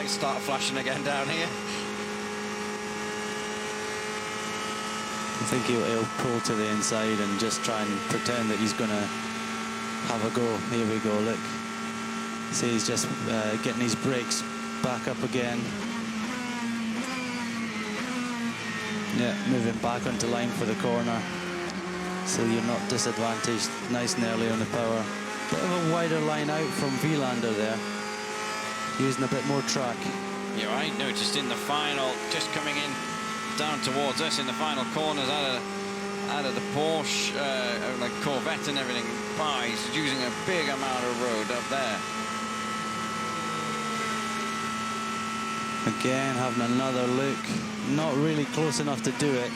lights start flashing again down here. I think he'll pull to the inside and just try and pretend that he's going to have a go. Here we go, look. See, he's just getting his brakes back up again. Yeah, moving back onto line for the corner. So you're not disadvantaged. Nice and early on the power. Bit of a wider line out from Vilander there. Using a bit more track. Yeah, I noticed in the final, just coming in down towards us in the final corners out of the Porsche, like Corvette and everything. He's using a big amount of road up there. Again, having another look. Not really close enough to do it.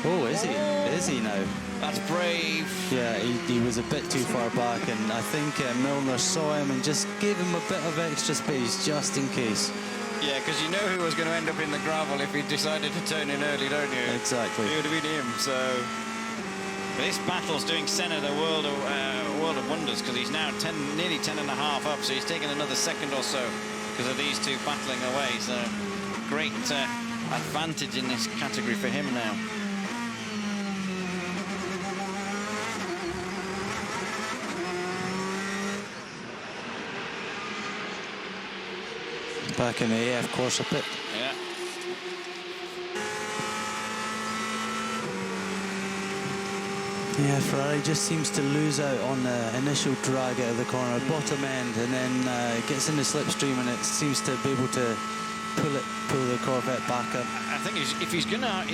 Oh, is he? Is he now? That's brave. Yeah, he was a bit too far back, and I think Milner saw him and just gave him a bit of extra space just in case. Yeah, because you know who was going to end up in the gravel if he decided to turn in early, don't you? Exactly. It would have been him, so... This battle's doing Senna the world of wonders, because he's now nearly 10.5 up, so he's taken another second or so because of these two battling away. So great advantage in this category for him now. Back in the AF course a bit. Yeah. Yeah, Ferrari just seems to lose out on the initial drag out of the corner, bottom end, and then gets in the slipstream, and it seems to be able to pull the Corvette back up. I think if he's gonna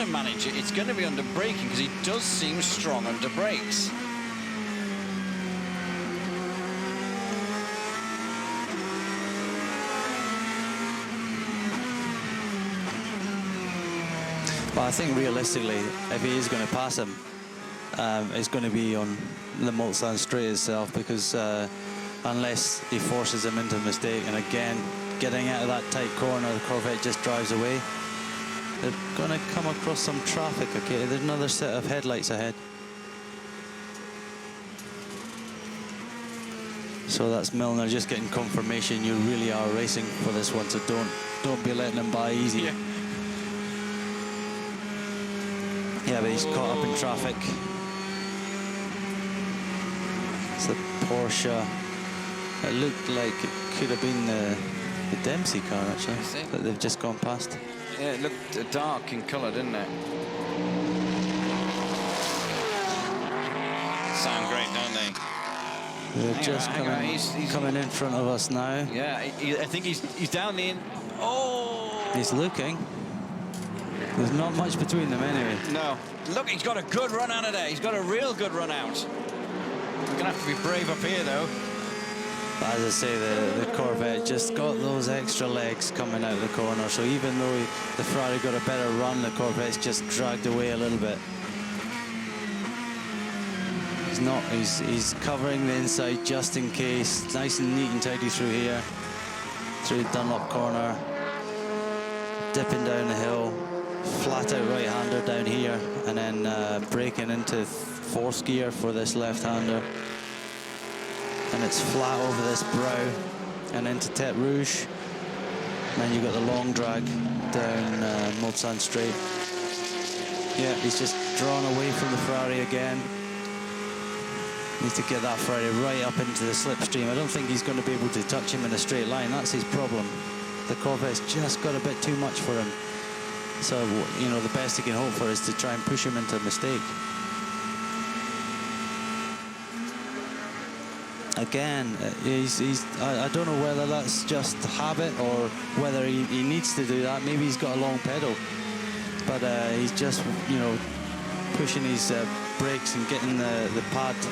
manage it, it's gonna be under braking, because he does seem strong under brakes. But I think realistically, if he is going to pass him, it's going to be on the Mulsanne straight itself, because unless he forces him into a mistake, and again, getting out of that tight corner, the Corvette just drives away. They're going to come across some traffic. Okay, there's another set of headlights ahead. So that's Milner just getting confirmation you really are racing for this one, so don't be letting him by easy. Yeah. Yeah, but he's caught up in traffic. It's a Porsche. It looked like it could have been the Dempsey car, actually, that they've just gone past. Yeah, it looked dark in colour, didn't it? Sound great, don't they? They're just coming in front of us now. Yeah, I think he's down the in. Oh! He's looking. There's not much between them anyway. No. Look, he's got a good run out of there. He's got a real good run out. We're going to have to be brave up here, though. But as I say, the Corvette just got those extra legs coming out of the corner. So even though the Ferrari got a better run, the Corvette's just dragged away a little bit. He's covering the inside just in case. Nice and neat and tidy through here. Through the Dunlop corner. Dipping down the hill. Flat out right-hander down here, and then braking into fourth gear for this left-hander, and it's flat over this brow and into Tete Rouge, and then you've got the long drag down Mulsanne straight. Yeah, he's just drawn away from the Ferrari again. Needs to get that Ferrari right up into the slipstream. I don't think he's going to be able to touch him in a straight line. That's his problem. The Corvette's just got a bit too much for him. So, you know, the best he can hope for is to try and push him into a mistake. Again, I don't know whether that's just habit or whether he needs to do that. Maybe he's got a long pedal, but he's just, you know, pushing his brakes and getting the pads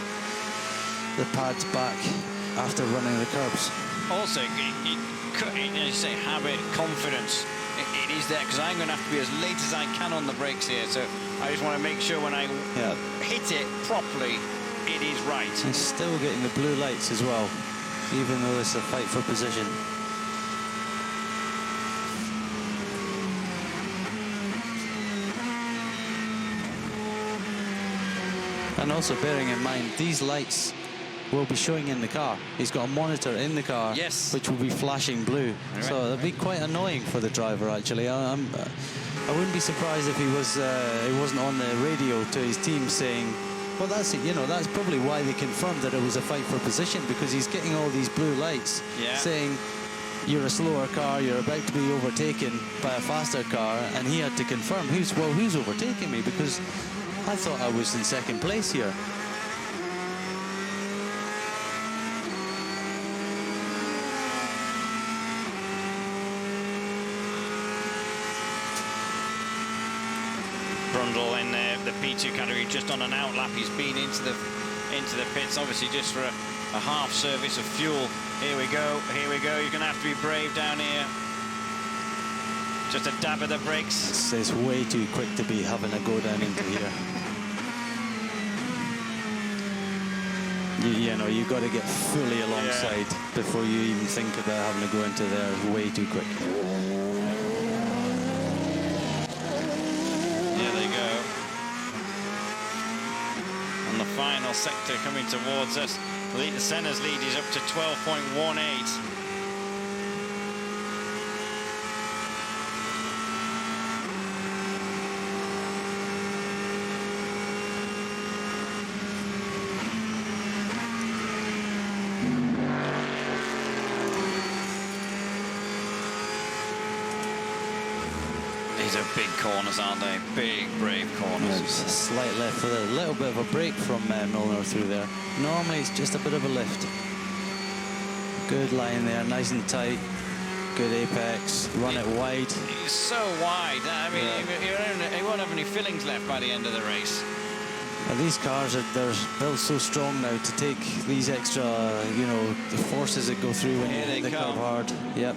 back after running the curbs. Also, as you say, habit, confidence. It is there, because I'm going to have to be as late as I can on the brakes here, so I just want to make sure when I hit it properly, it is right. He's still getting the blue lights as well, even though it's a fight for position. And also bearing in mind, these lights will be showing in the car. He's got a monitor in the car, yes, which will be flashing blue. Right, so it'll be quite annoying for the driver, actually. I wouldn't be surprised if he wasn't on the radio to his team saying, well, that's it. You know, that's probably why they confirmed that it was a fight for position, because he's getting all these blue lights saying you're a slower car, you're about to be overtaken by a faster car, and he had to confirm who's overtaking me, because I thought I was in second place here. Brundle in the P2 category, just on an outlap. He's been into the pits, obviously just for a half service of fuel. Here we go, here we go. You're going to have to be brave down here. Just a dab of the brakes. It's way too quick to be having a go down into here. You know, you've got to get fully alongside before you even think about having to go into there. Way too quick. There they go. And the final sector coming towards us. Senna's lead is up to 12.18. These are big corners, aren't they? Big, brave corners. Yeah, a slight lift with a little bit of a break from Milner through there. Normally it's just a bit of a lift. Good line there, nice and tight. Good apex, run it wide. He's so wide. I mean, he won't have any fillings left by the end of the race. These cars they're built so strong now to take these extra, you know, the forces that go through when they curve hard. Yep.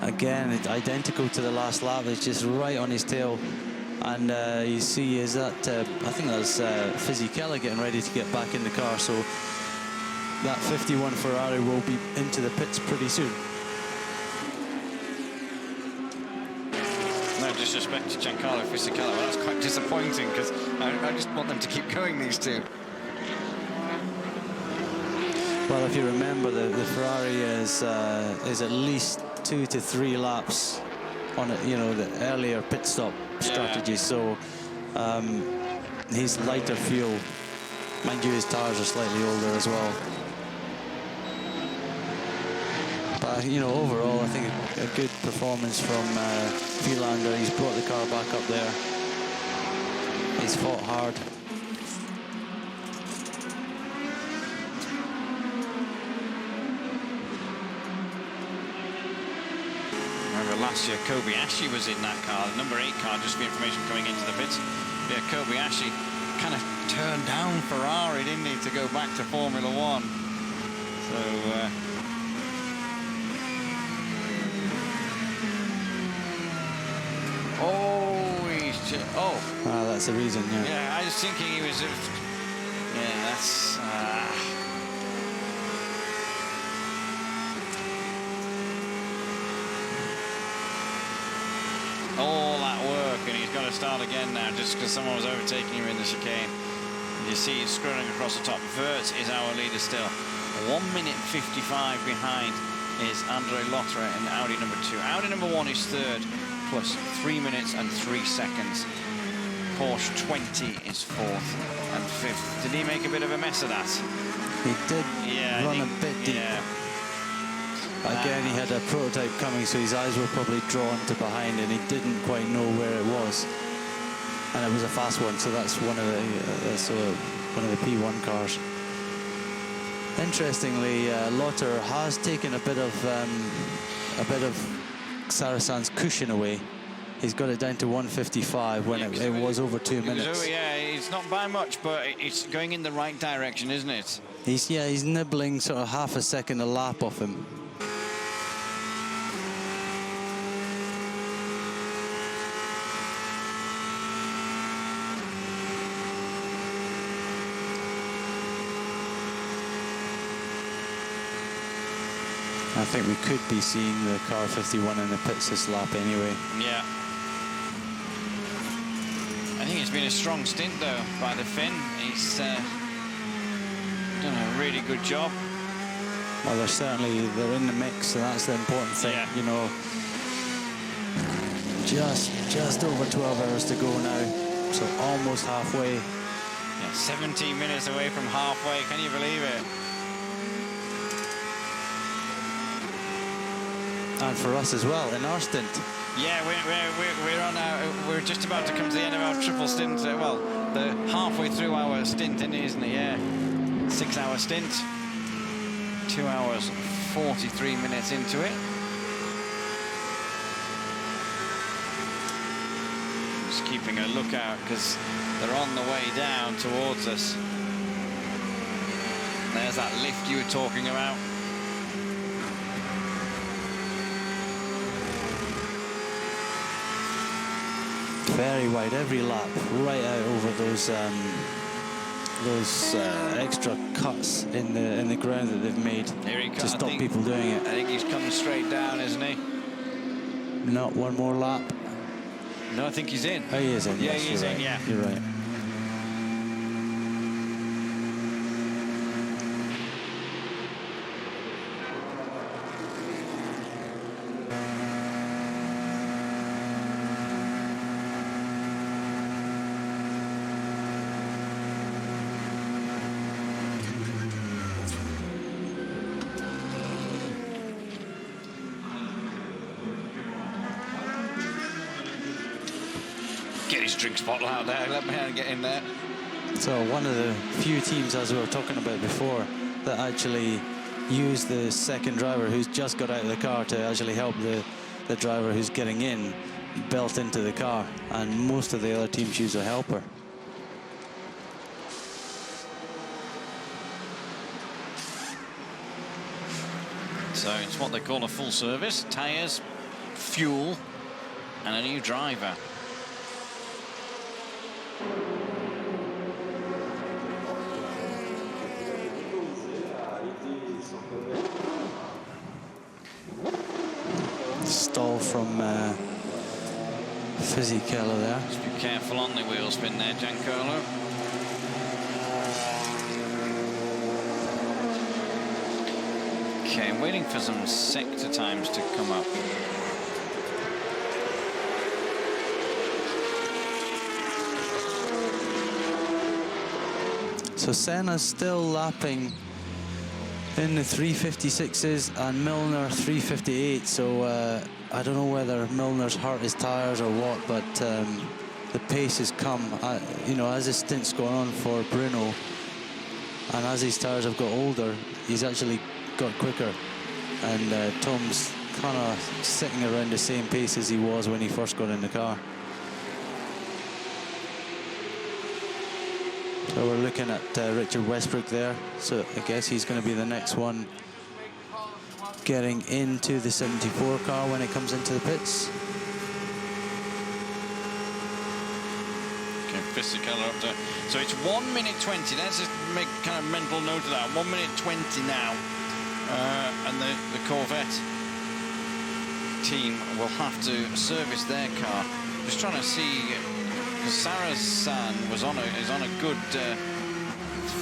Again, it's identical to the last lap. It's just right on his tail. And you see, is that I think that's Fisichella getting ready to get back in the car. So that 51 Ferrari will be into the pits pretty soon. No disrespect to Giancarlo Fisichella, but that's quite disappointing, because I just want them to keep going, these two. Well, if you remember, the Ferrari is at least 2 to 3 laps on it, you know, the earlier pit stop strategy. So he's lighter fuel. Mind you, his tires are slightly older as well. But you know, overall, I think a good performance from Philander. He's brought the car back up there. He's fought hard. Last year, Kobayashi was in that car, the number 8 car, just for information coming into the pits. Yeah, Kobayashi kind of turned down Ferrari, didn't he, to go back to Formula 1. So, that's the reason, yeah. Yeah, I was thinking he was... yeah, that's... all that work, and he's got to start again now just because someone was overtaking him in the chicane. You see he's scrolling across the top. Wirtz is our leader still. 1 minute 55 behind is Andre Lotterer in Audi number 2. Audi number 1 is third, plus 3 minutes and 3 seconds. Porsche 20 is fourth and fifth. Did he make a bit of a mess of that? He did run a bit deep. Yeah. Again, he had a prototype coming, so his eyes were probably drawn to behind, and he didn't quite know where it was. And it was a fast one, so that's one of the P1 cars. Interestingly, Lotterer has taken a bit of Sarrasin's cushion away. He's got it down to 155 when it was over 2 minutes. Yeah, it's not by much, but it's going in the right direction, isn't it? He's nibbling sort of half a second a lap off him. I think we could be seeing the car 51 in the pits this lap anyway. Yeah. I think it's been a strong stint though by the Finn. He's done a really good job. Well, they're in the mix, so that's the important thing. Yeah. You know, just over 12 hours to go now, so almost halfway. Yeah, 17 minutes away from halfway. Can you believe it? And for us as well in our stint. Yeah, we're on we're just about to come to the end of our triple stint. Well, the halfway through our stint, isn't it? Yeah, 6-hour stint. 2 hours 43 minutes into it. Just keeping a lookout because they're on the way down towards us. There's that lift you were talking about. Very wide every lap, right out over those extra cuts in the ground that they've made to stop people doing it. I think he's coming straight down, isn't he? Not one more lap. No, I think he's in. Oh, he is in. Yeah, yes, he is in. Right. Yeah, you're right. get his drinks bottle out there. Let me get in there. So one of the few teams, as we were talking about before, that actually use the second driver who's just got out of the car to actually help the driver who's getting in belt into the car, and most of the other teams use a helper. So it's what they call a full service: tyres, fuel, and a new driver. Stall from Fisichella there. Just be careful on the wheel spin there, Giancarlo. Okay, I'm waiting for some sector times to come up. So Senna's still lapping in the 356s and Milner 358. So I don't know whether Milner's hurt his tyres or what, but the pace has come. You know, as the stint's going on for Bruno, and as his tyres have got older, he's actually got quicker. And Tom's kind of sitting around the same pace as he was when he first got in the car. So we're looking at Richard Westbrook there. So I guess he's going to be the next one getting into the 74 car when it comes into the pits. Okay, Fisichella up to. So it's 1 minute 20. Let's just make kind of mental note of that. 1 minute 20 now. And the Corvette team will have to service their car. Just trying to see, because Sarthe is on a good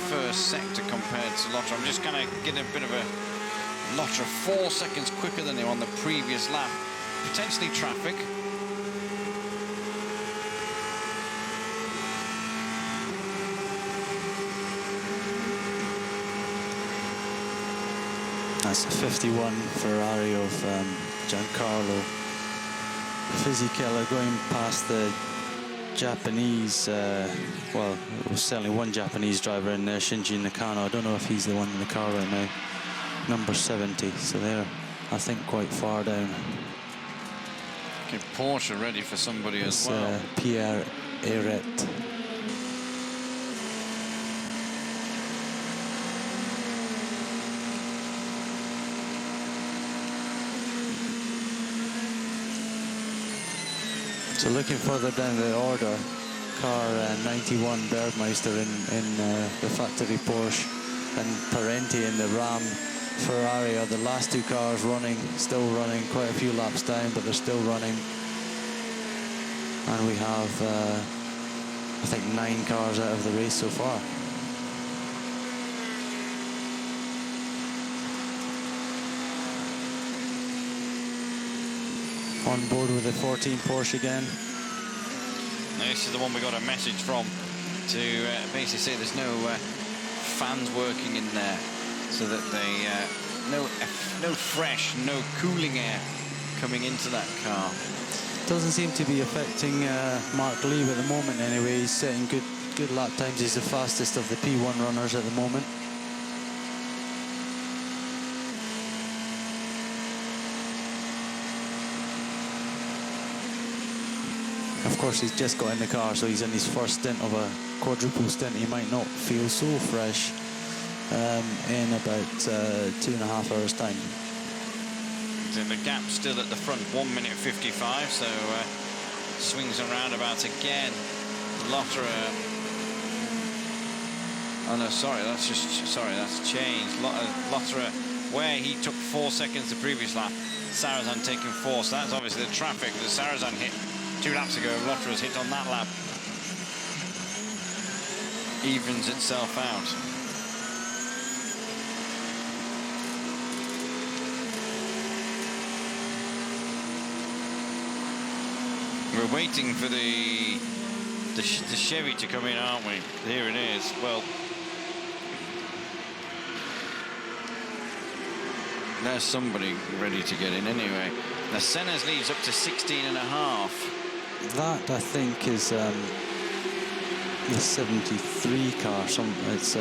first sector compared to Lotra. I'm just going to get a bit of a Lotra 4 seconds quicker than him on the previous lap. Potentially traffic. That's a 51 Ferrari of Giancarlo Fisichella going past the Japanese, well, there was certainly one Japanese driver in there, Shinji Nakano. I don't know if he's the one in the car right now. Number 70, so they're, I think, quite far down. Okay, Porsche ready for somebody as well. Pierre Eret. So looking further down the order, car 91 Bergmeister in the factory Porsche, and Parenti in the Ram Ferrari are the last two cars running, still running, quite a few laps down, but they're still running. And we have, I think, 9 cars out of the race so far. On board with the 14 Porsche again. Now, this is the one we got a message from to basically say there's no fans working in there, so that they no fresh, no cooling air coming into that car. Doesn't seem to be affecting Mark Lieb at the moment anyway. He's setting good lap times. He's the fastest of the P1 runners at the moment. Of course, he's just got in the car, so he's in his first stint of a quadruple stint. He might not feel so fresh in about 2.5 hours' time. So the gap still at the front, 1 minute 55, so swings and roundabouts again. Lotterer. Oh no, sorry, that's changed. Lotterer, where he took 4 seconds the previous lap, Sarrazin taking 4, so that's obviously the traffic that Sarrazin hit 2 laps ago. Lotterer's hit on that lap. Evens itself out. We're waiting for the Chevy to come in, aren't we? Here it is. Well, there's somebody ready to get in anyway. Now Senna's leads up to 16.5. That, I think, is the 73 car. It's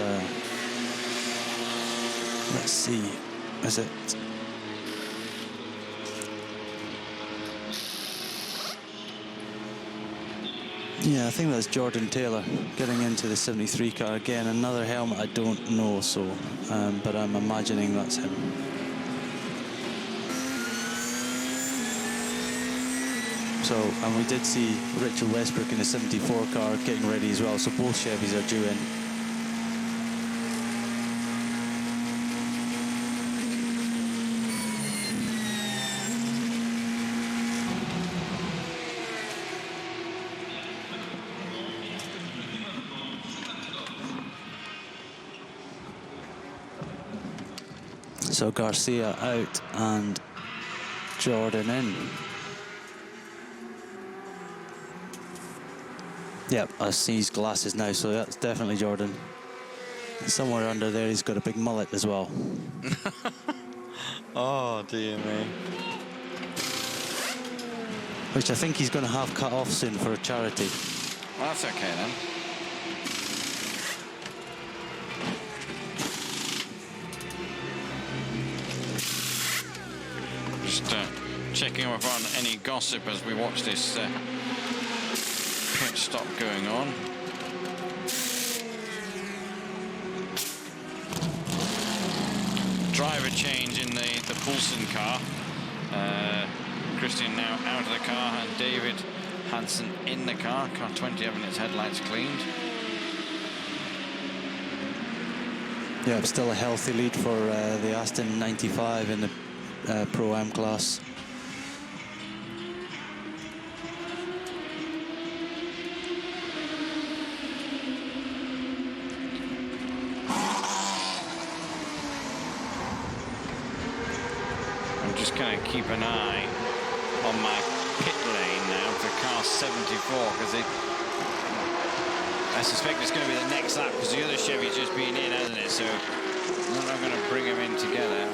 let's see, is it? Yeah, I think that's Jordan Taylor getting into the 73 car again. Another helmet, I don't know, so but I'm imagining that's him. So, and we did see Richard Westbrook in the 74 car getting ready as well, so both Chevys are due in. So Garcia out and Jordan in. Yep, I see his glasses now, so that's definitely Jordan. Somewhere under there he's got a big mullet as well. Oh dear me. Which I think he's going to have cut off soon for a charity. Well, that's okay then. Just checking up on any gossip as we watch this pit stop going on. Driver change in the Poulsen car. Christian now out of the car and David Hansen in the car. Car 20 having its headlights cleaned. Yeah, still a healthy lead for the Aston 95 in the Pro-Am class. I'm just going to keep an eye on my pit lane now for car 74 because I suspect it's going to be the next lap because the other Chevy's just been in, hasn't it? So I'm not going to bring them in together.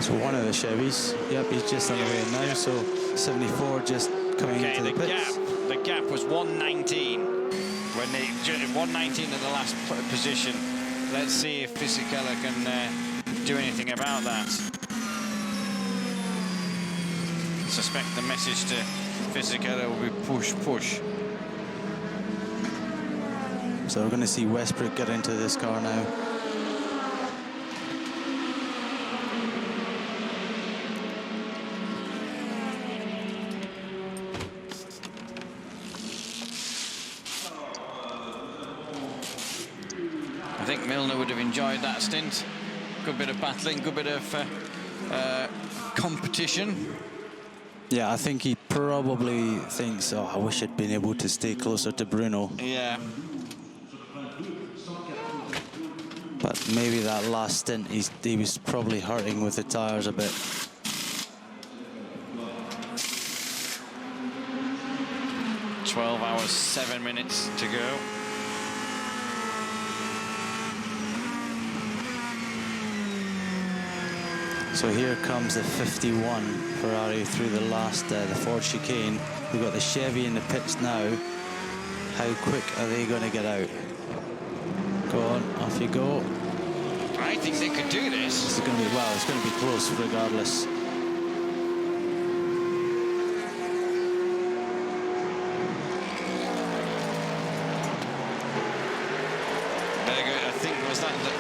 So one of the Chevys, yep, he's just on the way now, so 74 just coming into the pits. The gap was 119 when they 119 in the last position. Let's see if Fisichella can do anything about that. I suspect the message to Fisichella will be push, push. So we're going to see Westbrook get into this car now. I think Milner would have enjoyed that stint. Good bit of battling, good bit of competition. Yeah, I think he probably thinks, oh, I wish I'd been able to stay closer to Bruno. Yeah. But maybe that last stint, he was probably hurting with the tyres a bit. "12 hours, 7 minutes to go." So here comes the 51 Ferrari through the last, the Ford chicane. We've got the Chevy in the pits now. How quick are they going to get out? Go on, off you go. I think they could do this. This is going to be, well, it's going to be close regardless. There you go. I think, was that the...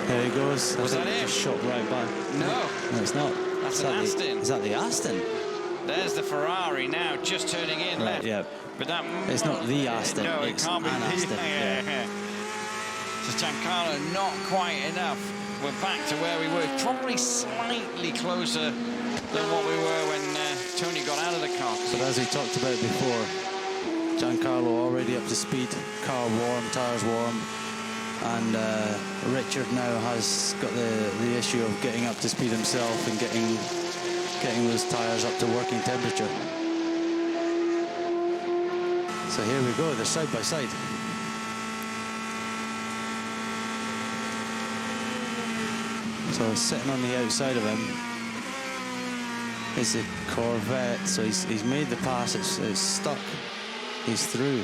There he goes. Was that it? Just shot right by. No. No, it's not. That's an Aston. Is that the Aston? There's the Ferrari now, just turning in Right, left. yeah. But that... It's not the Aston. No, it it's can't be an the Aston. Yeah. So Giancarlo, not quite enough. We're back to where we were, probably slightly closer than what we were when Tony got out of the car. But as we talked about before, Giancarlo already up to speed, car warm, tyres warm, and Richard now has got the issue of getting up to speed himself and getting those tyres up to working temperature. So here we go, they're side by side. So sitting on the outside of him is a Corvette. So he's made the pass, it's stuck, he's through.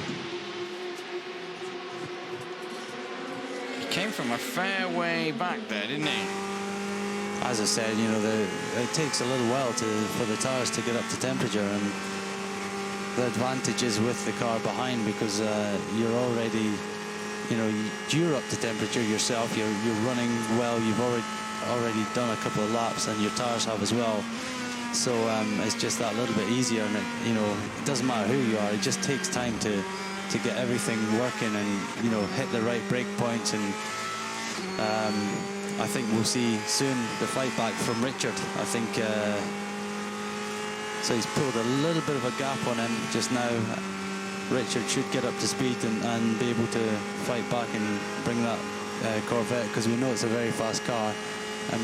He came from a fair way back there, didn't he? As I said, you know, it takes a little while for the tyres to get up to temperature, and the advantage is with the car behind because you're already, you know, you're up to temperature yourself. You're running well. You've already done a couple of laps, and your tyres have as well. So it's just that little bit easier, and you know, it doesn't matter who you are. It just takes time to get everything working and, you know, hit the right brake points. And I think we'll see soon the fight back from Richard. I think so. He's pulled a little bit of a gap on him just now. Richard should get up to speed and be able to fight back and bring that Corvette, because we know it's a very fast car, and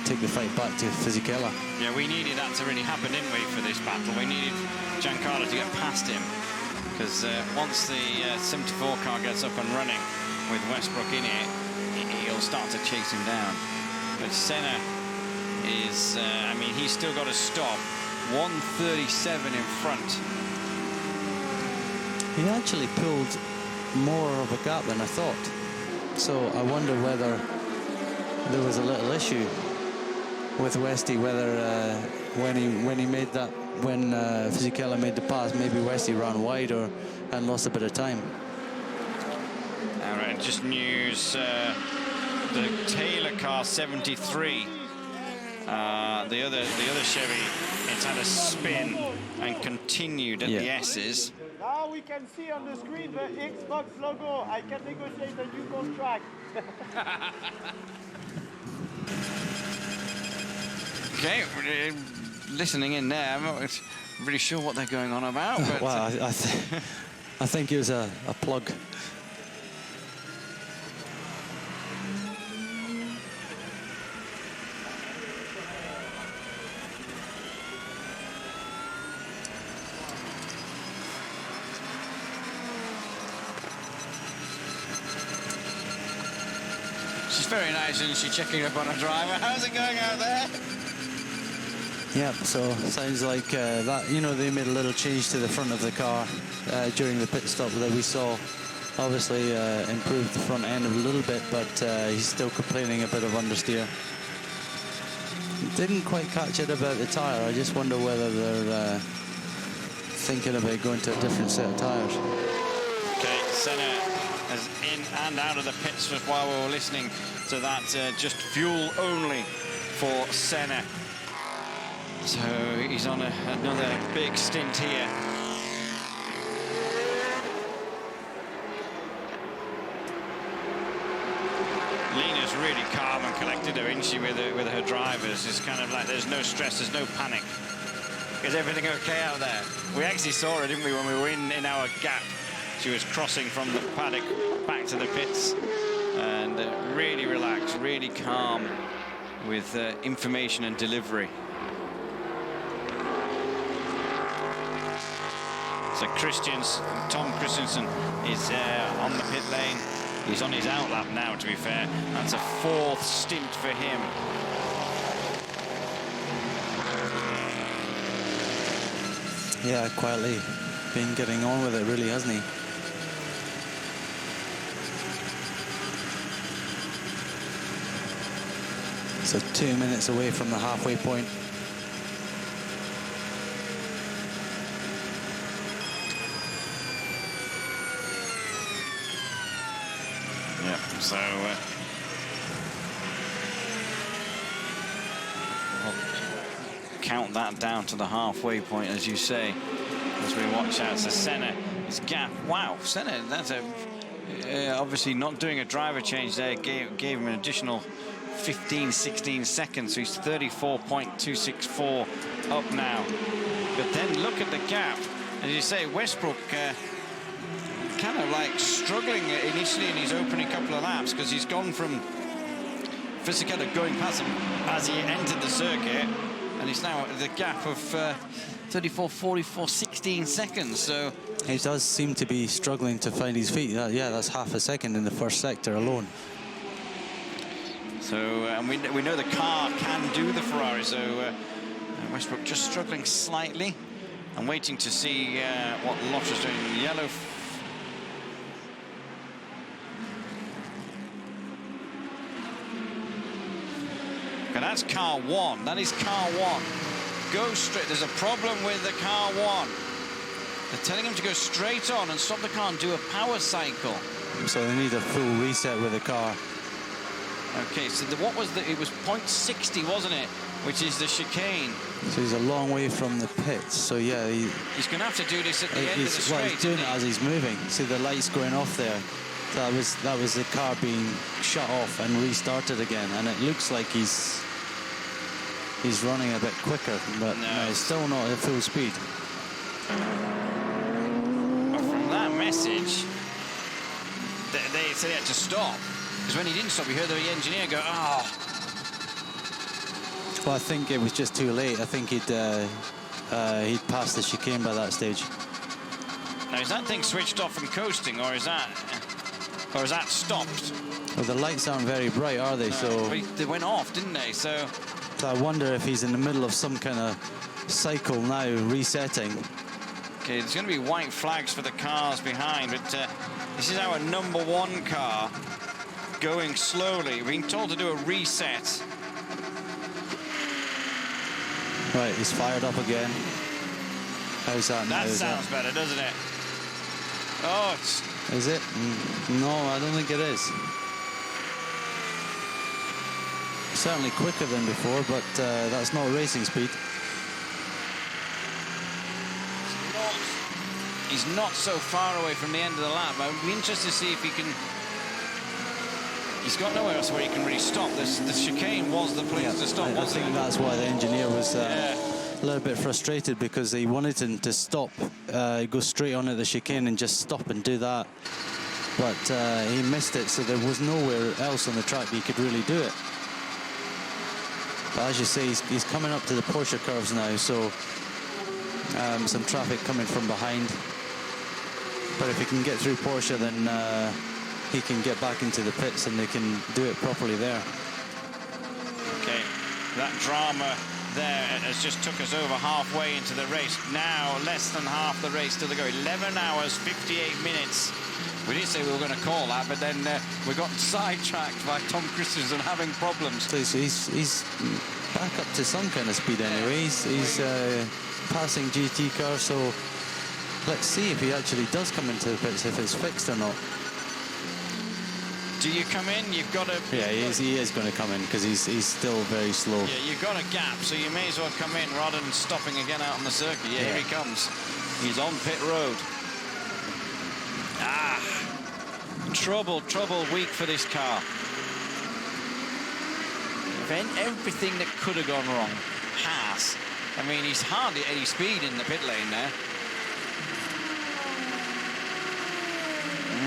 take the fight back to Fisichella. Yeah, we needed that to really happen, didn't we, for this battle? We needed Giancarlo to get past him, because once the 74 car gets up and running with Westbrook in it, he'll start to chase him down. But Senna is, I mean, he's still got to stop. 137 in front. He actually pulled more of a gap than I thought. So I wonder whether there was a little issue with Westy, whether when he made that, when Fisichella made the pass, maybe Westy ran wide and lost a bit of time. All right, just news, the Taylor car 73, the other Chevy, it's had a spin and continued at the S's. Now we can see on the screen the Xbox logo. I can negotiate a new contract. Okay, listening in there, I'm not really sure what they're going on about. But well, I think it was a plug. She's very nice, isn't she, checking up on her driver? How's it going out there? Yeah, so sounds like that, you know, they made a little change to the front of the car during the pit stop that we saw. Obviously improved the front end a little bit, but he's still complaining a bit of understeer. Didn't quite catch it about the tyre. I just wonder whether they're thinking about going to a different set of tyres. Okay, Senna is in and out of the pits just while we were listening to that, just fuel only for Senna. So he's on another big stint here. Lena's really calm and collected her, isn't she, with her drivers? It's kind of like there's no stress, there's no panic. Is everything okay out there? We actually saw her, didn't we, when we were in our gap. She was crossing from the paddock back to the pits, and really relaxed, really calm with information and delivery. So Tom Christensen is on the pit lane. He's on his outlap now, to be fair. That's a 4th stint for him. Yeah, quietly been getting on with it, really, hasn't he? So 2 minutes away from the halfway point. Yeah, so we'll count that down to the halfway point, as you say, as we watch out. So Senna, his gap. Wow, Senna, that's obviously not doing a driver change there. Gave him an additional 15, 16 seconds. So he's 34.264 up now. But then look at the gap. As you say, Westbrook kind of like struggling initially in his opening couple of laps, because he's gone from Fisichella going past him as he entered the circuit, and he's now at the gap of 34, 44, 16 seconds. So he does seem to be struggling to find his feet. Yeah, that's half a second in the first sector alone. So and we know the car can do the Ferrari. So Westbrook just struggling slightly, and waiting to see what Lotta's doing. Yellow. Okay, that's car 1. That is car 1. Go straight. There's a problem with the car 1. They're telling him to go straight on and stop the car and do a power cycle. So they need a full reset with the car. Okay, so what was it was 0.60, wasn't it? Which is the chicane. So he's a long way from the pits. So yeah, he's going to have to do this at the end of the straight. Well, he's doing it as he's moving. See the lights going off there. That was the car being shut off and restarted again, and it looks like he's running a bit quicker, but no, it's still not at full speed. But from that message, they said he had to stop, because when he didn't stop, you heard the engineer go, "Oh." Well, I think it was just too late. I think he'd passed the chicane by that stage. Now, is that thing switched off and coasting, or is that stopped? Well, the lights aren't very bright, are they? So they went off, didn't they? So I wonder if he's in the middle of some kind of cycle now, resetting. Okay, there's going to be white flags for the cars behind, but this is our #1 car going slowly. We're being told to do a reset. Right, he's fired up again. How's that now? That sounds better, doesn't it? Oh, it's... Is it? No, I don't think it is. Certainly quicker than before, but that's not racing speed. He's not so far away from the end of the lap. I'd be interested to see if he can... He's got nowhere else where he can really stop. The chicane was the place to stop, wasn't it? I think that's why the engineer was a little bit frustrated, because he wanted him to stop, go straight on at the chicane and just stop and do that. But he missed it, so there was nowhere else on the track he could really do it. But as you say, he's coming up to the Porsche curves now, so some traffic coming from behind. But if he can get through Porsche, then he can get back into the pits and they can do it properly there. Okay, that drama there has just took us over halfway into the race. Now less than half the race still to go. 11 hours, 58 minutes. We didn't say we were going to call that, but then we got sidetracked by Tom Christensen having problems. So he's back up to some kind of speed anyway. He's passing GT cars, so let's see if he actually does come into the pits, if it's fixed or not. Do you come in? You've got to... Yeah, he is going to come in, because he's still very slow. Yeah, you've got a gap, so you may as well come in rather than stopping again out on the circuit. Yeah, here he comes. He's on pit road. Trouble week for this car. Everything that could have gone wrong has. I mean, he's hardly any speed in the pit lane there.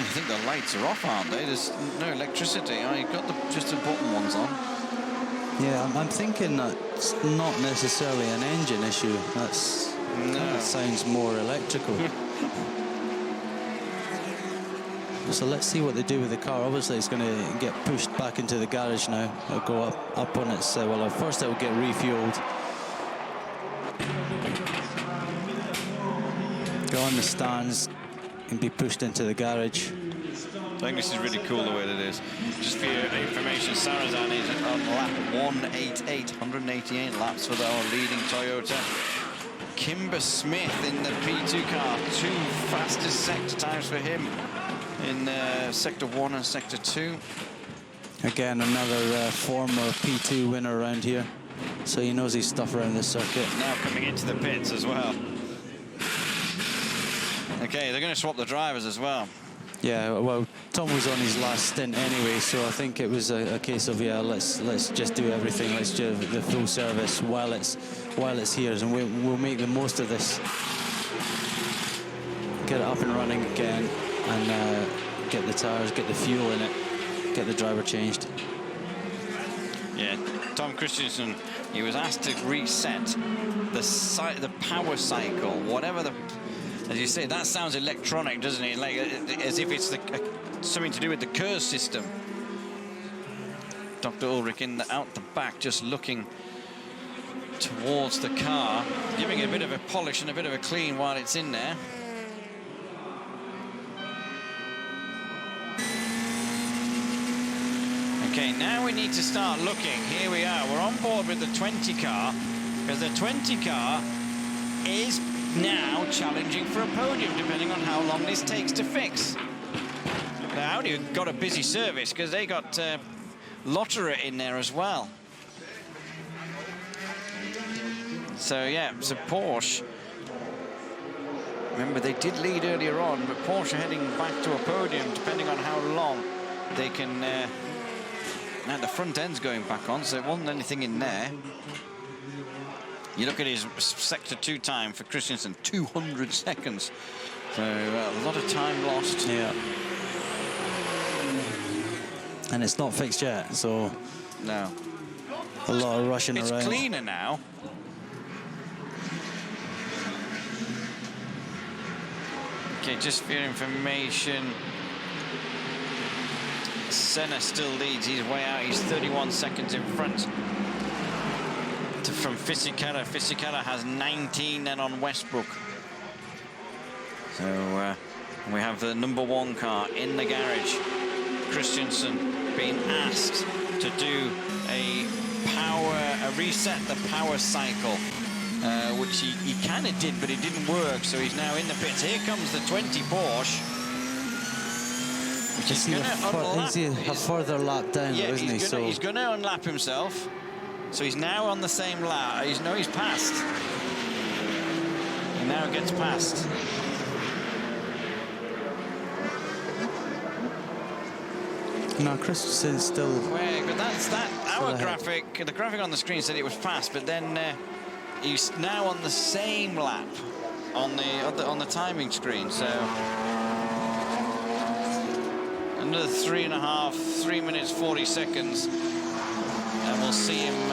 think the lights are off, aren't they? There's no electricity. Oh, you've got just the bottom ones on. Yeah, I'm thinking that it's not necessarily an engine issue. That sounds more electrical. So let's see what they do with the car. Obviously, it's going to get pushed back into the garage now. It'll go up on its... well, first it will get refueled. Go on the stands and be pushed into the garage. I think this is really cool the way that it is. Just for your information, Sarthe is on lap 188, 188 laps for our leading Toyota. Kimber Smith in the P2 car, 2 fastest sector times for him in Sector 1 and Sector 2. Again, another former P2 winner around here, so he knows his stuff around this circuit. Now coming into the pits as well. Okay, they're going to swap the drivers as well. Yeah, well, Tom was on his last stint anyway, so I think it was a case of, yeah, let's just do everything. Let's do the full service while it's here, and we'll make the most of this. Get it up and running again, and get the tires, get the fuel in it, get the driver changed. Yeah, Tom Christensen, he was asked to reset the power cycle, whatever the... As you say, that sounds electronic, doesn't it? Like as if it's something to do with the Kerr system. Dr. Ulrich out the back, just looking towards the car, giving it a bit of a polish and a bit of a clean while it's in there. Okay, now we need to start looking. Here we are. We're on board with the 20 car, because the 20 car is now challenging for a podium, depending on how long this takes to fix. Now, Audi have got a busy service because they got Lotterer in there as well. So yeah, so Porsche. Remember, they did lead earlier on, but Porsche heading back to a podium, depending on how long they can. Now the front end's going back on, so there wasn't anything in there. You look at his Sector 2 time for Christensen, 200 seconds. So a lot of time lost. Yeah. And it's not fixed yet, so... No. A lot of rushing around. It's cleaner now. Okay, just for your information, Senna still leads. He's way out. He's 31 seconds in front. From Fisichella. Fisichella has 19 then on Westbrook. So we have the #1 car in the garage. Christensen being asked to do a reset the power cycle, which he kind of did, but it didn't work. So he's now in the pits. Here comes the 20 Porsche, which is going to unlap. He's a further lap down, yeah, isn't he? So he's going to unlap himself. So he's now on the same lap. He's passed. He now gets past. No, Christensen's still... Wait, but that's that. Our graphic, the graphic on the screen said it was fast, but then he's now on the same lap on the timing screen. So another 3 minutes 40 seconds. And we'll see him.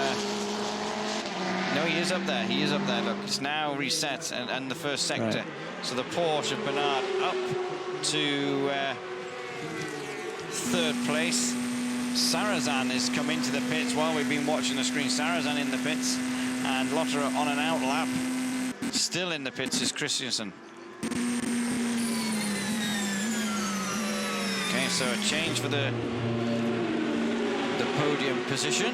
No, he is up there. He is up there. Look, it's now reset and the first sector. Right. So the Porsche of Bernard up to 3rd place. Sarrazin has come into the pits while we've been watching the screen. Sarrazin in the pits, and Lotterer on an out lap. Still in the pits is Christensen. Okay, so a change for the podium position.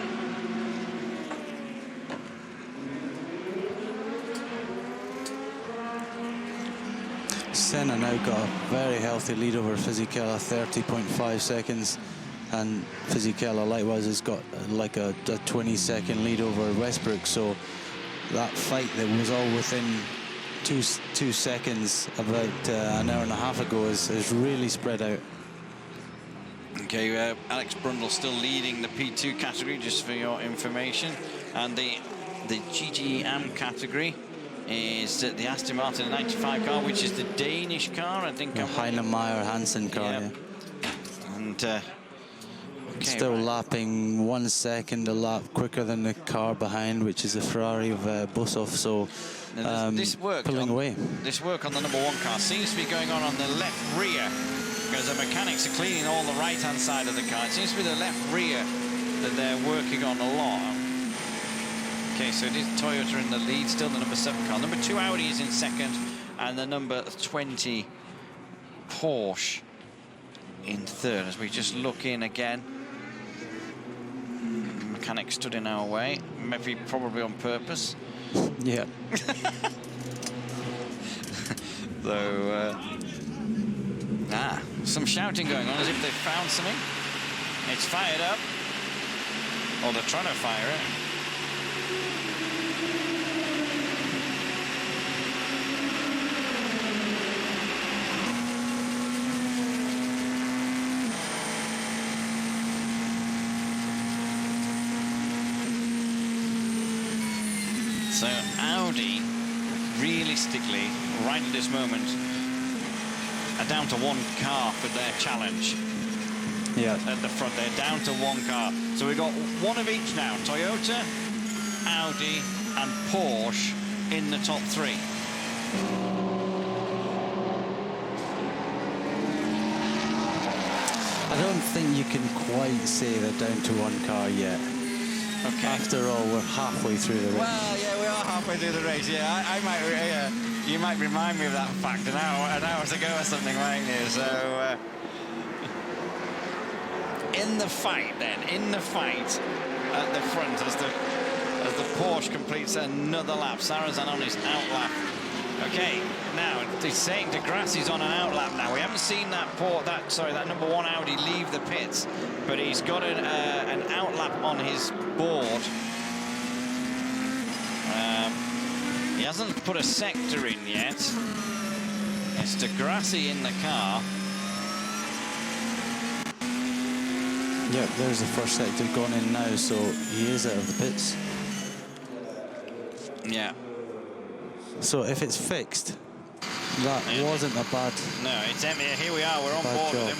Senna now got a very healthy lead over Fisichella, 30.5 seconds, and Fisichella likewise has got like a 20-second lead over Westbrook. So that fight that was all within two seconds about an hour and a half ago is really spread out. Okay, Alex Brundle still leading the P2 category, just for your information, and the GGM category. is the Aston Martin 95 car, which is the Danish car, I think. The Heinemeyer Hansen car, yeah. And okay, still lapping 1 second a lap quicker than the car behind, which is the Ferrari of Bussoff. So this work pulling away. This work on the #1 car seems to be going on the left rear, because the mechanics are cleaning all the right-hand side of the car. It seems to be the left rear that they're working on a lot. Okay, so it is Toyota in the lead, still the #7 car. #2 Audi is in second, and the #20 Porsche in third. As we just look in again, mechanic stood in our way, maybe probably on purpose. Yeah. So, some shouting going on as if they've found something. It's fired up, or they're trying to fire it. So Audi, realistically, right at this moment, are down to 1 car for their challenge. Yeah. At the front, they're down to 1 car. So we've got 1 of each now: Toyota, Audi, and Porsche in the top 3. I don't think you can quite say they're down to 1 car yet. Okay. After all, we're halfway through the race. Well, yeah, we are halfway through the race. Yeah, I might. You might remind me of that fact an hour to go or something, won't you? So, in the fight, at the front, as the Porsche completes another lap. Sarrazin on his outlap. Okay, now he's saying De Grassi's on an outlap now. We haven't seen that #1 Audi leave the pits, but he's got an outlap on his board. He hasn't put a sector in yet. It's De Grassi in the car. Yep, there's the first sector gone in now, so he is out of the pits. Yeah. So if it's fixed, that wasn't a bad. No, it's empty. Here we are. We're on board with him.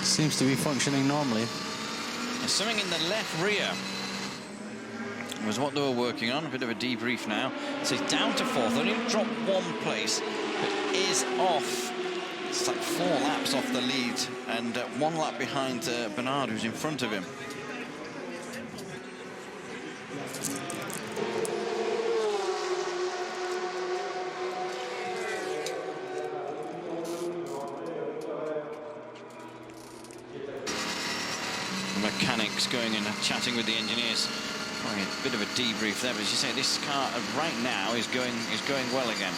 Seems to be functioning normally. There's something in the left rear. Was what they were working on. A bit of a debrief now. So he's down to 4th. Only dropped 1 place, but is off. It's like 4 laps off the lead, and 1 lap behind Bernard, who's in front of him. The mechanics going and chatting with the engineers. Probably a bit of a debrief there, but as you say, this car right now is going well again.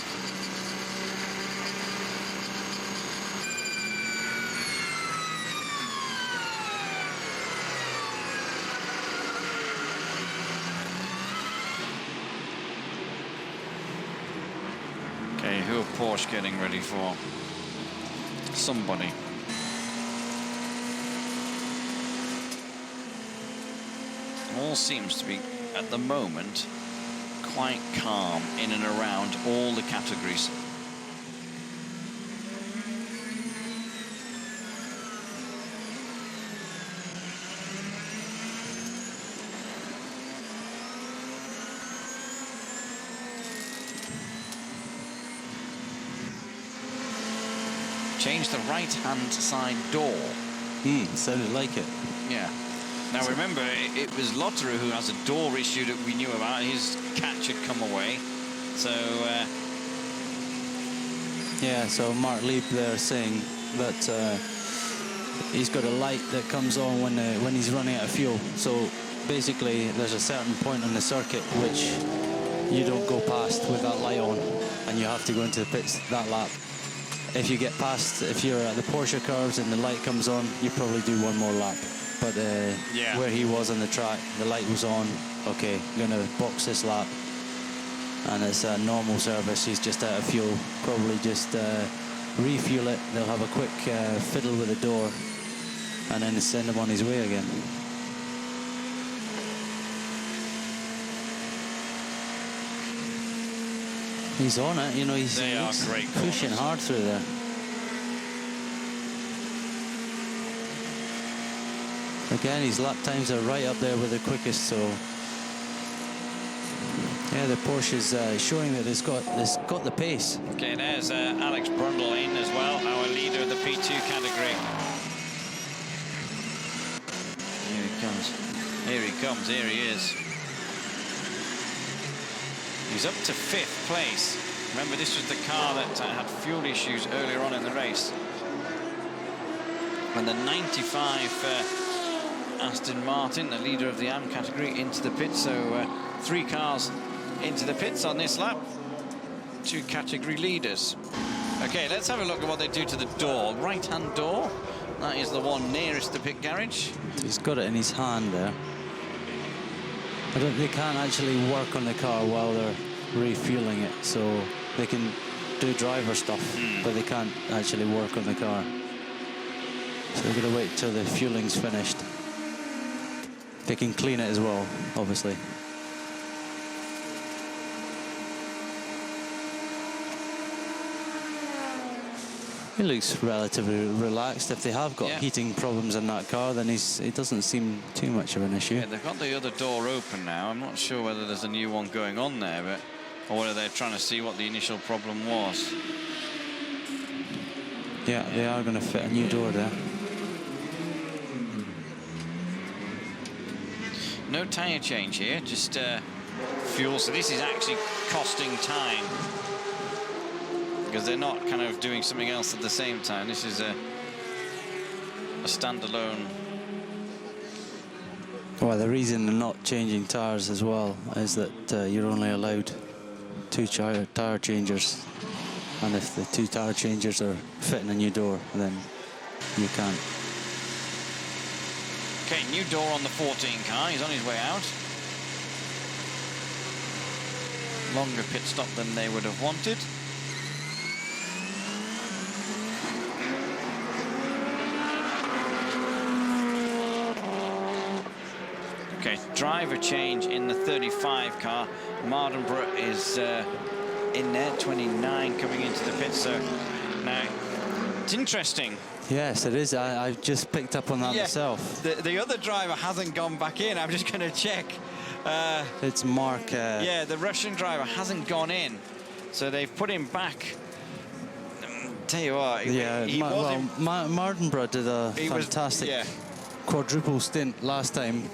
Okay, who are Porsche getting ready for? Somebody. All seems to be, at the moment, quite calm in and around all the categories. Change the right-hand side door. Sounded like it. Yeah. Now remember, it was Lotterer who has a door issue that we knew about. His catch had come away. So, yeah, so Mark Lieb there saying that he's got a light that comes on when he's running out of fuel. So basically, there's a certain point on the circuit which you don't go past with that light on, and you have to go into the pits that lap. If you get past, if you're at the Porsche curves and the light comes on, you probably do 1 more lap. but where he was on the track, the light was on. Okay, I'm going to box this lap. And it's a normal service. He's just out of fuel. Probably just refuel it. They'll have a quick fiddle with the door and then send him on his way again. He's on it, you know, he's pushing hard through there. Again, his lap times are right up there with the quickest, so yeah, the Porsche is showing that it's got the pace. Okay, there's Alex Brundle in as well, our leader of the P2 category. Here he comes. Here he comes. Here he is. He's up to 5th place. Remember, this was the car that had fuel issues earlier on in the race. And the 95 Aston Martin, the leader of the AM category, into the pits. So 3 cars into the pits on this lap. 2 category leaders. Okay, let's have a look at what they do to the door. Right-hand door. That is the one nearest the pit garage. He's got it in his hand there. They can't actually work on the car while they're refueling it, so they can do driver stuff, but they can't actually work on the car. So they're going to wait till the fueling's finished. They can clean it as well, obviously. He looks relatively relaxed. If they have got heating problems in that car, then it doesn't seem too much of an issue. Yeah, they've got the other door open now. I'm not sure whether there's a new one going on there, but or whether they're trying to see what the initial problem was. Yeah, they are going to fit a new door there. No tyre change here, just fuel. So this is actually costing time, because they're not kind of doing something else at the same time. This is a standalone. Well, the reason they're not changing tyres as well is that you're only allowed 2 tyre changers, and if the 2 tyre changers are fitting a new door, then you can't. Okay, new door on the 14 car. He's on his way out. Longer pit stop than they would have wanted. Okay, driver change in the 35 car. Mardenborough is in there, 29 coming into the pit. So now it's interesting. Yes, it is. I've just picked up on that myself. The other driver hasn't gone back in. I'm just going to check. It's Mark. Yeah, the Russian driver hasn't gone in, so they've put him back. Tell you what, Mardenborough did a fantastic quadruple stint last time.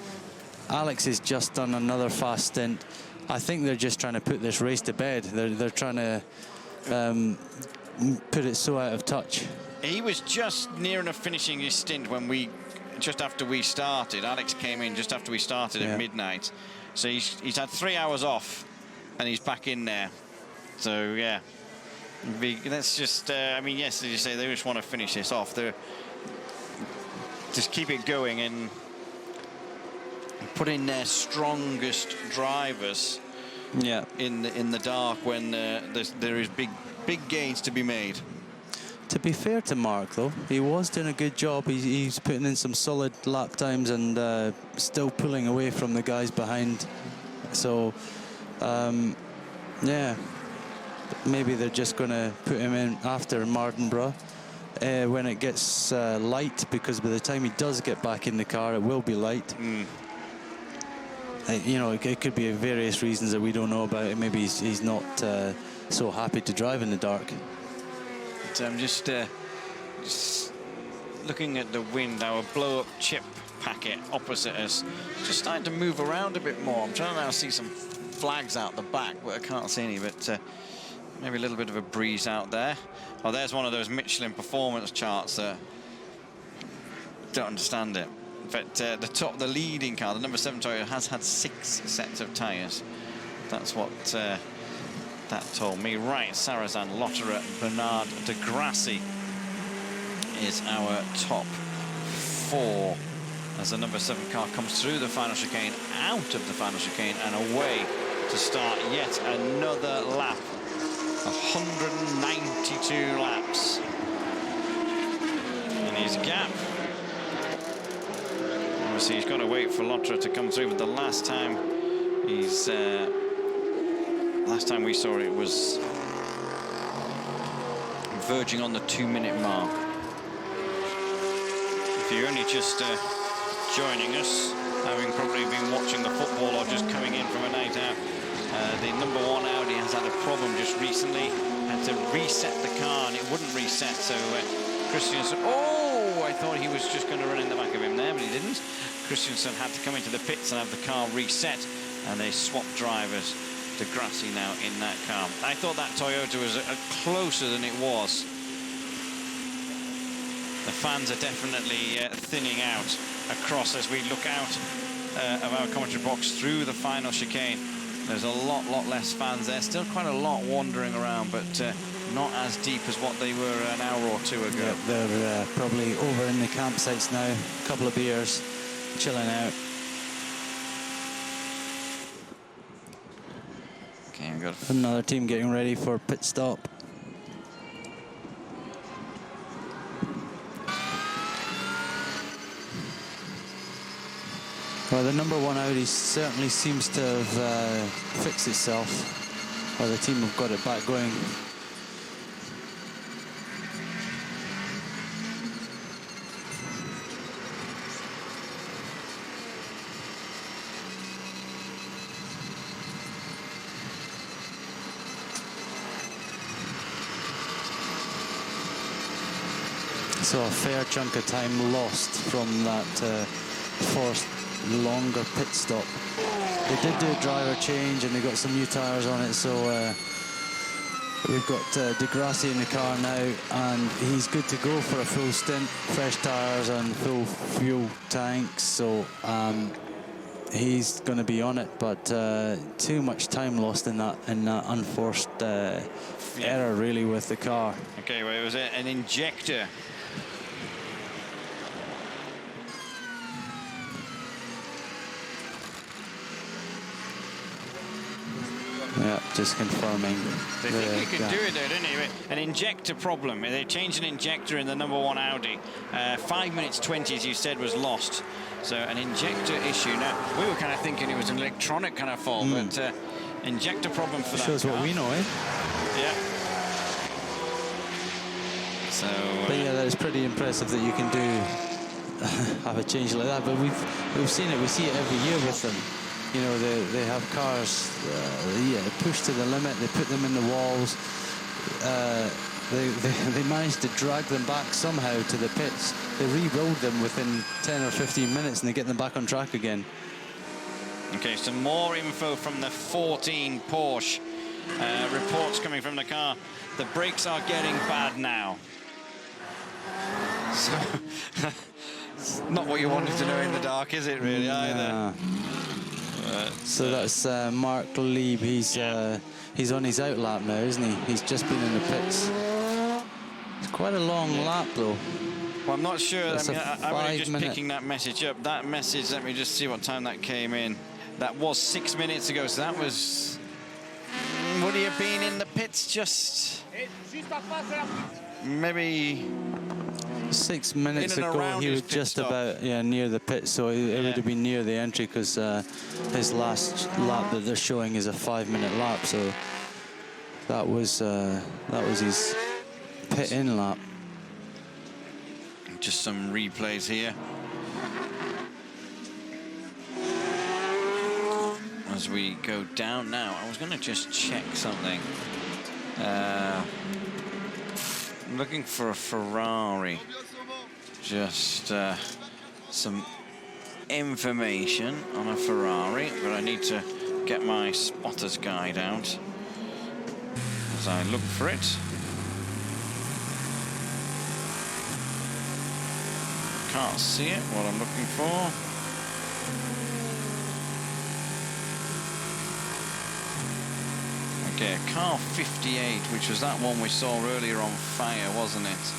Alex has just done another fast stint. I think they're just trying to put this race to bed. They're trying to put it so out of touch. He was just near enough finishing his stint when just after we started. Alex came in just after we started at midnight. So he's had 3 hours off, and he's back in there. So, yeah. That's just, I mean, yes, as you say, they just want to finish this off. They're just keep it going and put in their strongest drivers in the dark when there is big gains to be made. To be fair to Mark, though, he was doing a good job. He's putting in some solid lap times and still pulling away from the guys behind. So, yeah, maybe they're just going to put him in after Mardenborough when it gets light, because by the time he does get back in the car, it will be light. You know, it could be various reasons that we don't know about. Maybe he's not so happy to drive in the dark. I'm just looking at the wind. Our blow-up chip packet opposite us just starting to move around a bit more. I'm trying to now see some flags out the back, but I can't see any. But maybe a little bit of a breeze out there. Oh, there's one of those Michelin performance charts that don't understand it. In fact, the leading car, the number 7 Toyota, has had 6 sets of tyres. That's what that told me. Right, Sarrazin, Lotterer, Bernard, de Grassi is our top 4 as the number 7 car comes through the final chicane, out of the final chicane, and away to start yet another lap. 192 laps. And his gap. Obviously, he's got to wait for Lotra to come through, but the last time we saw it was verging on the 2-minute mark. If you're only just joining us, having probably been watching the football or just coming in from a night out, the number 1 Audi has had a problem just recently. Had to reset the car and it wouldn't reset, so Christiansen, oh, I thought he was just going to run in the back of him there, but he didn't. Christiansen had to come into the pits and have the car reset, and they swapped drivers. Degrassi now in that car. I thought that Toyota was closer than it was. The fans are definitely thinning out across as we look out of our commentary box through the final chicane. There's a lot less fans there. Still quite a lot wandering around, but not as deep as what they were an hour or two ago. Yep, they're probably over in the campsites now. A couple of beers, chilling out. Okay, we've got another team getting ready for pit stop. Well, the number 1 Audi certainly seems to have fixed itself. Well, the team have got it back going. So a fair chunk of time lost from that forced longer pit stop. They did do a driver change and they got some new tyres on it, so we've got Degrassi in the car now, and he's good to go for a full stint, fresh tyres and full fuel tanks, so he's going to be on it, but too much time lost in that unforced error really with the car. Okay, well, it was an injector. Yeah, just confirming. They think you could do it though, didn't they? An injector problem. They changed an injector in the number 1 Audi. 5 minutes 20, as you said, was lost. So an injector issue. Now, we were kind of thinking it was an electronic kind of fault, but injector problem for that shows car. What we know, eh? Yeah. So. But yeah, that is pretty impressive that you can do have a change like that. But we've seen it. We see it every year with them. You know, they have cars, pushed to the limit. They put them in the walls. They managed to drag them back somehow to the pits. They rebuild them within 10 or 15 minutes, and they get them back on track again. Okay, some more info from the 14 Porsche. Reports coming from the car. The brakes are getting bad now. So, not what you wanted to know in the dark, is it really, either? So that's Mark Lieb. He's on his out lap now, isn't he? He's just been in the pits. It's quite a long lap, though. Well, I'm not sure. That's I'm only just 5-minute. picking that message up. That message, let me just see what time that came in. That was 6 minutes ago, so that was... Would he have been in the pits just... maybe... 6 minutes ago, he was just about near the pit, so it would have been near the entry, because his last lap that they're showing is a 5-minute lap, so that was his pit-in lap. Just some replays here. As we go down now, I was going to just check something. I'm looking for a Ferrari. Just some information on a Ferrari, but I need to get my spotter's guide out as I look for it. Can't see it, what I'm looking for. Okay, car 58, which was that one we saw earlier on fire, wasn't it?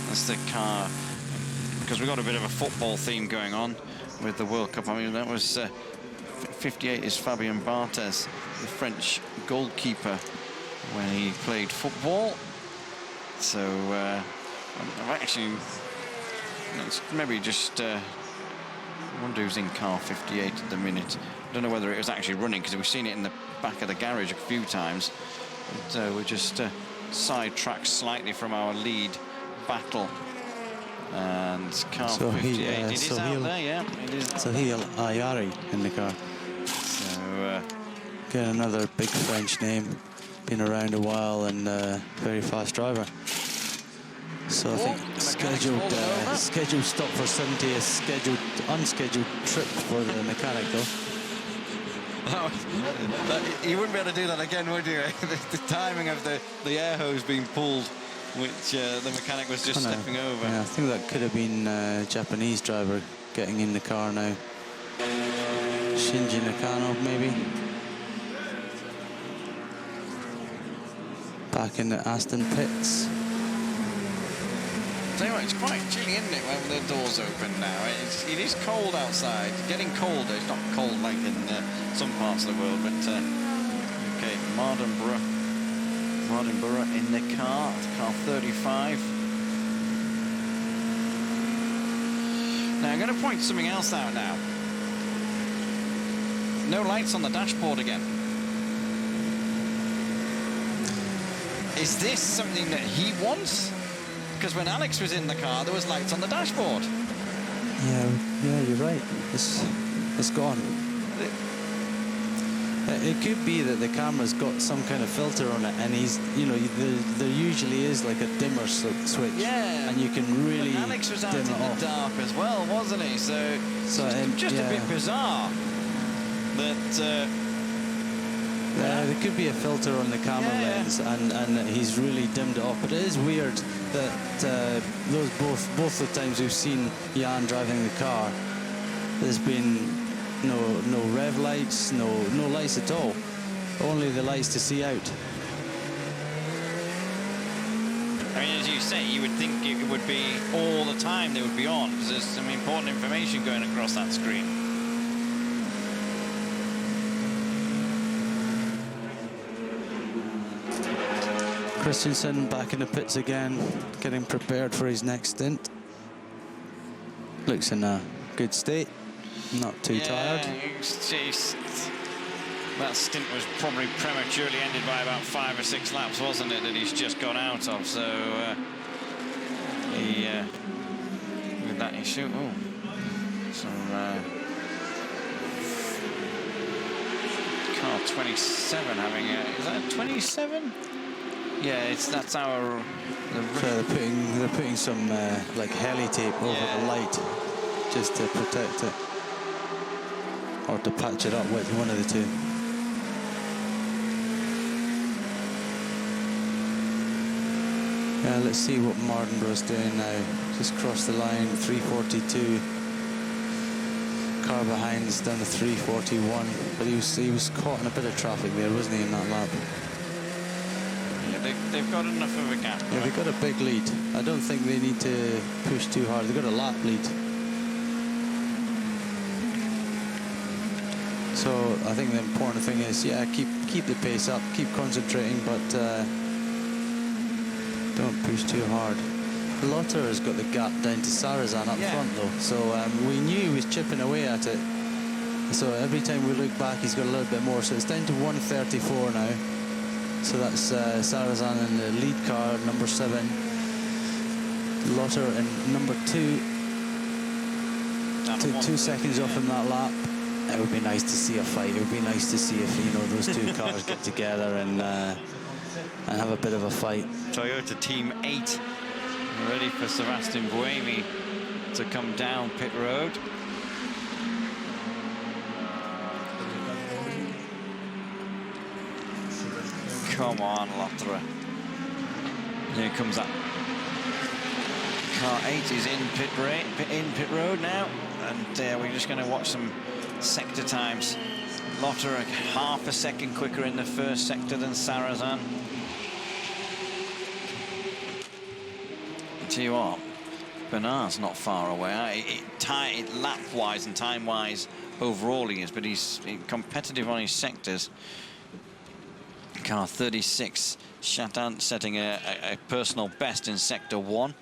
That's the car. because we've got a bit of a football theme going on with the World Cup. I mean, that was 58 is Fabien Barthez, the French goalkeeper, when he played football. So I'm actually, it's maybe just I wonder who's in car 58 at the minute. I don't know whether it was actually running, because we've seen it in the back of the garage a few times. But we're just sidetracked slightly from our lead battle. And car 58, it is out there, yeah. It is. Sahil Ayari in the car. So again, another big French name, been around a while and very fast driver. So I think scheduled stop for 70, a unscheduled trip for the mechanic though. You wouldn't be able to do that again, would you? The timing of the air hose being pulled, which the mechanic was just stepping over. Yeah, I think that could have been a Japanese driver getting in the car now. Shinji Nakano, maybe. Back in the Aston pits. Tell you what, it's quite chilly, isn't it, when the doors open now? It is cold outside. Getting colder. It's not cold like in some parts of the world, but okay, Mardenborough in the car 35. Now I'm going to point something else out now. No lights on the dashboard again. Is this something that he wants? Because when Alex was in the car, there was lights on the dashboard. Yeah, you're right. It's gone. It could be that the camera's got some kind of filter on it, and he's, you know, there usually is like a dimmer switch. Yeah. And you can really but Alex was out dim in it the off. dark as well, wasn't he? So it's just a bit bizarre that. There could be a filter on the camera lens, and he's really dimmed it off. But it is weird that those both the times we've seen Jan driving the car, there's been no rev lights, no lights at all, only the lights to see out. I mean, as you say, you would think it would be all the time they would be on, because there's some important information going across that screen. Christensen back in the pits again, getting prepared for his next stint. Looks in a good state, not too tired. That stint was probably prematurely ended by about 5 or 6 laps, wasn't it, that he's just gone out of? So with that issue, car 27 having is that 27? Yeah, that's our. So they're putting some like heli tape over the light just to protect it, or to patch it up with one of the two. Yeah, let's see what Mardenborough's doing now. Just crossed the line, 342. Car behind is down to 341, but he was caught in a bit of traffic there, wasn't he, in that lap? They've got enough of a gap. Yeah, they've got a big lead. I don't think they need to push too hard. They've got a lap lead. So I think the important thing is, yeah, keep the pace up, keep concentrating, but don't push too hard. Lotter has got the gap down to Sarrazin up front though, so we knew he was chipping away at it. So every time we look back, he's got a little bit more. So it's down to 134 now. So that's Sarrazin in the lead car, number 7. Lotter in number 2. 2 seconds off in that lap. It would be nice to see a fight. It would be nice to see if those two cars get together and have a bit of a fight. Toyota Team 8 ready for Sebastian Buemi to come down pit road. Come on, Lotterer. Here comes that. Car 8 is in pit road now, and we're just going to watch some sector times. Lotterer half a second quicker in the first sector than Sarrazin. Tell you what, Bernard's not far away. Lap-wise and time-wise, overall he is, but he's competitive on his sectors. Car 36, Sarthe setting a personal best in sector 1.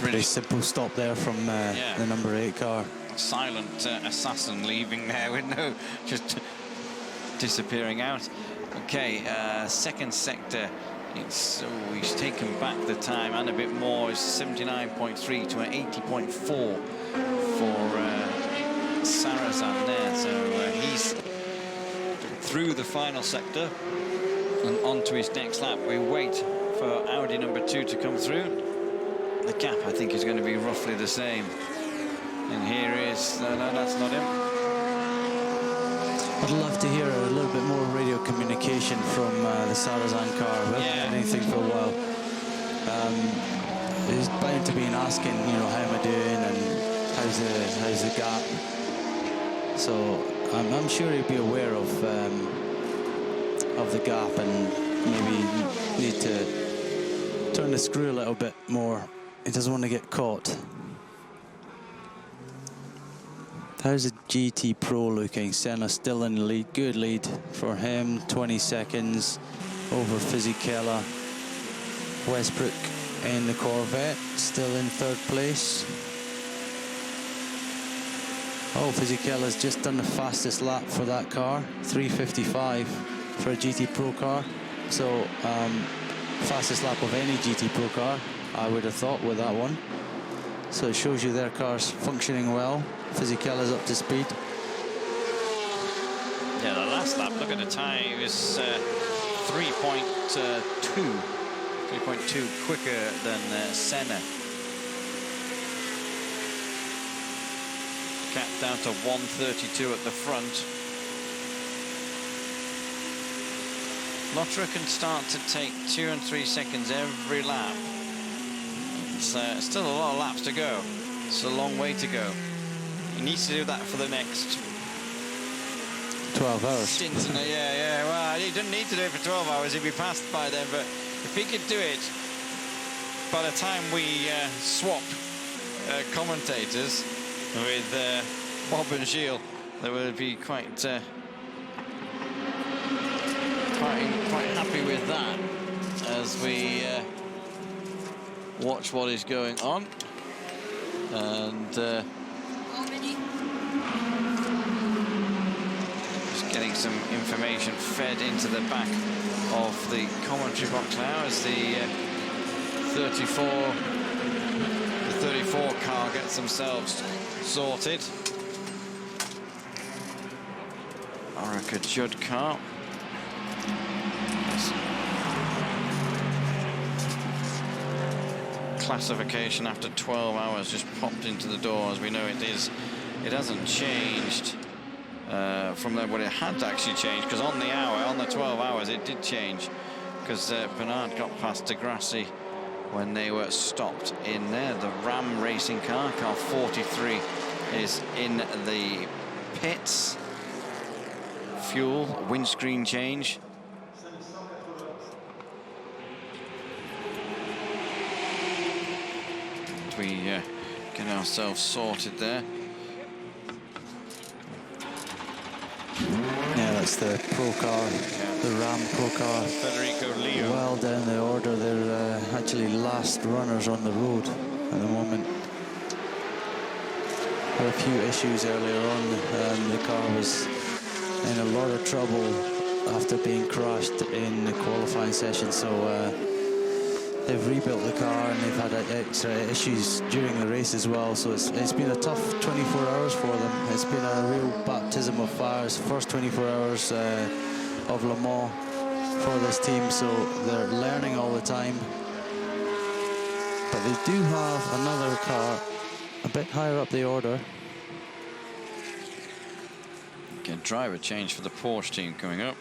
Really simple stop there from the number 8 car. Silent assassin leaving there with no, just disappearing out. Okay, second sector. He's taken back the time and a bit more. It's 79.3 to an 80.4 for Sarthe there. So he's through the final sector and on to his next lap. We wait for Audi number 2 to come through. The gap, I think, is going to be roughly the same. And here is... No, that's not him. I'd love to hear a little bit more radio communication from the Sarthe car. We haven't had anything for a while. He's bound to be asking, you know, how am I doing and how's the gap. So I'm sure he'll be aware of the gap and maybe need to turn the screw a little bit more. He doesn't want to get caught. How's the GT Pro looking? Senna still in the lead. Good lead for him. 20 seconds over Fisichella. Westbrook in the Corvette, still in 3rd place. Oh, Fisichella's just done the fastest lap for that car. 3:55 for a GT Pro car. So, fastest lap of any GT Pro car, I would have thought, with that one. So it shows you their car's functioning well. Fisichella's up to speed. Yeah, the last lap, look at the time, it was 3.2 quicker than Senna. Cap down to 1:32 at the front. Lotterer can start to take 2 and 3 seconds every lap. It's still a lot of laps to go. It's a long way to go. He needs to do that for the next 12 hours. Stint. Yeah. Well, he didn't need to do it for 12 hours. He'd be passed by then. But if he could do it by the time we swap commentators with Bob and Gilles, they would be quite happy with that as we watch what is going on. And just getting some information fed into the back of the commentary box now as the 34 car gets themselves sorted. Orica Judd car. Classification after 12 hours just popped into the door. As we know it hasn't changed from what it had actually changed, because on the 12 hours it did change, because Bernard got past Degrassi when they were stopped in there. The Ram racing car 43 is in the pits. Fuel, windscreen change. We get ourselves sorted there. Yeah, that's the Pro car, the Ram Pro car. Federico Leo. Well down the order. They're actually last runners on the road at the moment. There were a few issues earlier on. The car was in a lot of trouble after being crashed in the qualifying session. So they've rebuilt the car and they've had extra issues during the race as well. So it's been a tough 24 hours for them. It's been a real baptism of fire. It's the first 24 hours of Le Mans for this team. So they're learning all the time. But they do have another car a bit higher up the order. Get driver change for the Porsche team coming up.